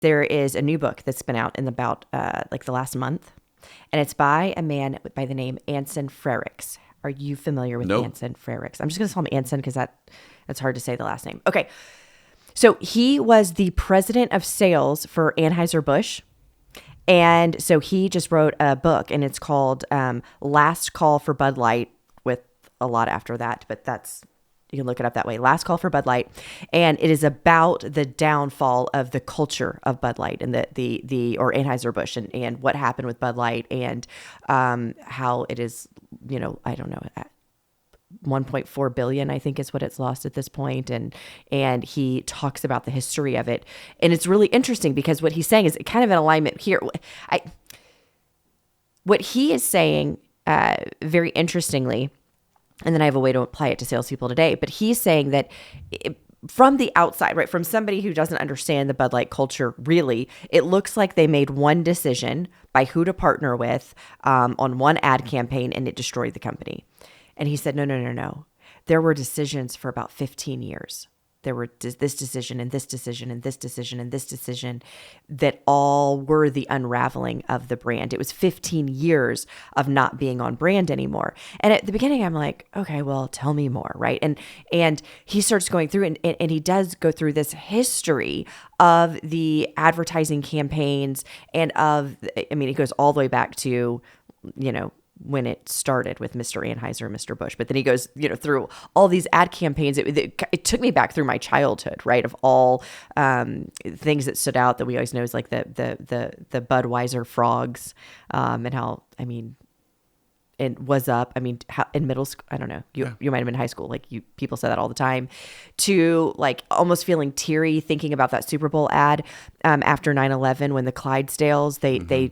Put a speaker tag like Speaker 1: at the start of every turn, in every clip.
Speaker 1: there is a new book that's been out in about like the last month, and it's by a man by the name Anson Frericks. Are you familiar with
Speaker 2: Nope.
Speaker 1: Anson Frericks? I'm just going to call him Anson because that's hard to say the last name. Okay. So he was the president of sales for Anheuser-Busch. And so he just wrote a book, and it's called Last Call for Bud Light, with a lot after that, but you can look it up that way. Last Call for Bud Light. And it is about the downfall of the culture of Bud Light and or Anheuser-Busch and what happened with Bud Light and how it is, I don't know, 1.4 billion, I think is what it's lost at this point. And he talks about the history of it. And it's really interesting because what he's saying is kind of in alignment here. What he is saying, very interestingly, and then I have a way to apply it to salespeople today, but he's saying that from the outside, right, from somebody who doesn't understand the Bud Light culture, really, it looks like they made one decision by who to partner with on one ad campaign, and it destroyed the company. And he said, no. There were decisions for about 15 years. There were this decision and this decision and this decision and this decision that all were the unraveling of the brand. It was 15 years of not being on brand anymore. And at the beginning, I'm like, okay, well, tell me more, right? And he starts going through, and he does go through this history of the advertising campaigns and it goes all the way back to, when it started with Mr. Anheuser and Mr. Busch. But then he goes, through all these ad campaigns. It took me back through my childhood, right? Of all things that stood out that we always know is like the Budweiser frogs and how, it was up. How, in middle school, I don't know. You might have been in high school. Like people say that all the time. To like almost feeling teary thinking about that Super Bowl ad after 9/11 when the Clydesdales they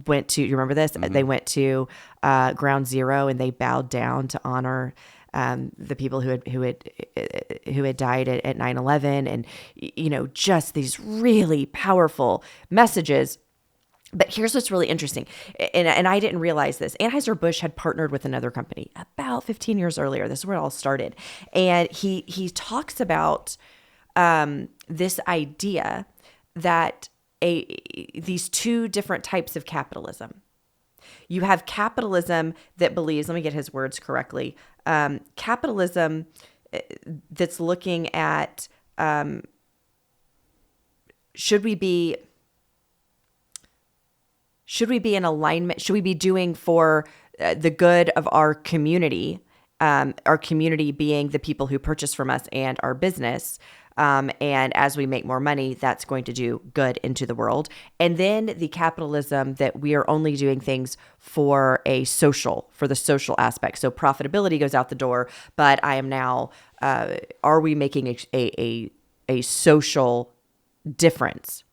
Speaker 1: went to. You remember this? Mm-hmm. They went to Ground Zero and they bowed down to honor the people who had died at 9/11, and just these really powerful messages. But here's what's really interesting, and I didn't realize this. Anheuser-Busch had partnered with another company about 15 years earlier. This is where it all started. And he talks about this idea that these two different types of capitalism. You have capitalism that believes, let me get his words correctly, capitalism that's looking at should we be in alignment? Should we be doing for the good of our community being the people who purchase from us and our business? And as we make more money, that's going to do good into the world. And then the capitalism that we are only doing things for the social aspect. So profitability goes out the door, but I am now, are we making a social difference?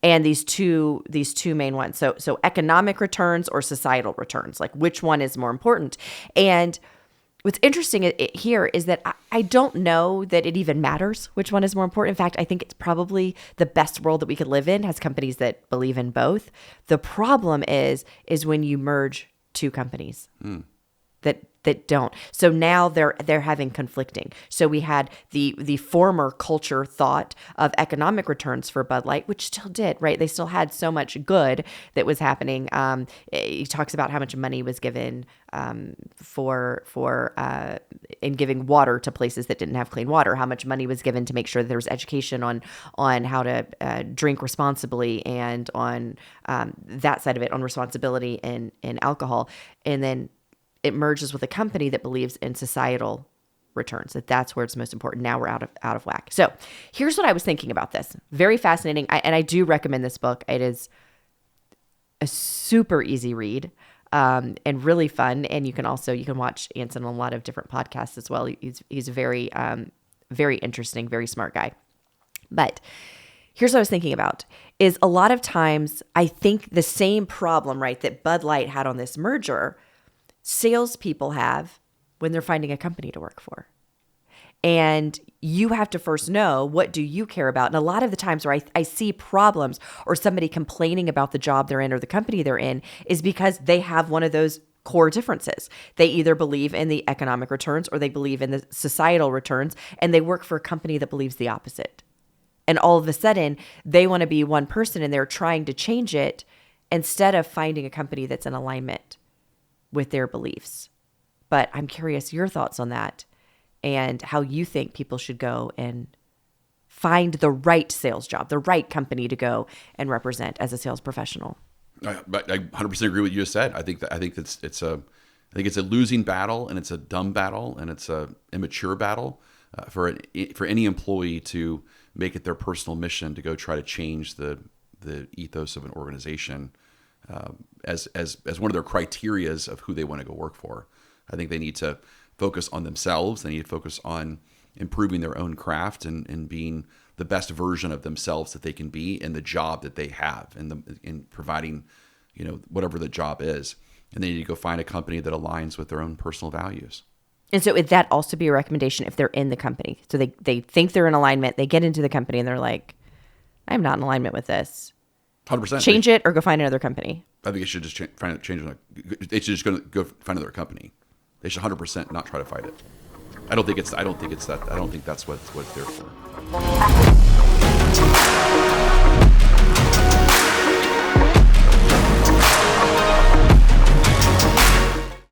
Speaker 1: And these two main ones. So economic returns or societal returns, like which one is more important? And what's interesting here is that I don't know that it even matters which one is more important. In fact, I think it's probably the best world that we could live in has companies that believe in both. The problem is when you merge two companies that don't. So now they're having conflicting. So we had the former culture thought of economic returns for Bud Light, which still did, right? They still had so much good that was happening. He talks about how much money was given for in giving water to places that didn't have clean water, how much money was given to make sure that there was education on how to drink responsibly and on that side of it, on responsibility in alcohol. And then it merges with a company that believes in societal returns, that's where it's most important. Now we're out of whack. So here's what I was thinking about this. Very fascinating. And I do recommend this book. It is a super easy read and really fun. And you can watch Anson on a lot of different podcasts as well. He's a very, very interesting, very smart guy. But here's what I was thinking about is a lot of times I think the same problem, right, that Bud Light had on this merger, salespeople have when they're finding a company to work for. And you have to first know, what do you care about? And a lot of the times where I see problems or somebody complaining about the job they're in or the company they're in is because they have one of those core differences. They either believe in the economic returns or they believe in the societal returns, and they work for a company that believes the opposite. And all of a sudden, they want to be one person and they're trying to change it instead of finding a company that's in alignment with their beliefs. But I'm curious your thoughts on that and how you think people should go and find the right sales job, the right company to go and represent as a sales professional.
Speaker 2: But I 100% agree with what you just said. I think it's a losing battle, and it's a dumb battle, and it's a immature battle for any employee to make it their personal mission to go try to change the ethos of an organization as one of their criterias of who they want to go work for. I think they need to focus on themselves. They need to focus on improving their own craft and being the best version of themselves that they can be in the job that they have, in providing, whatever the job is. And they need to go find a company that aligns with their own personal values. And
Speaker 1: so would that also be a recommendation if they're in the company? So they think they're in alignment, they get into the company and they're like, I'm not in alignment with this.
Speaker 2: 100%.
Speaker 1: Change it or go find another company.
Speaker 2: I think it should just change it. They should just go find another company. They should 100% not try to fight it. I don't think that's what it's there for.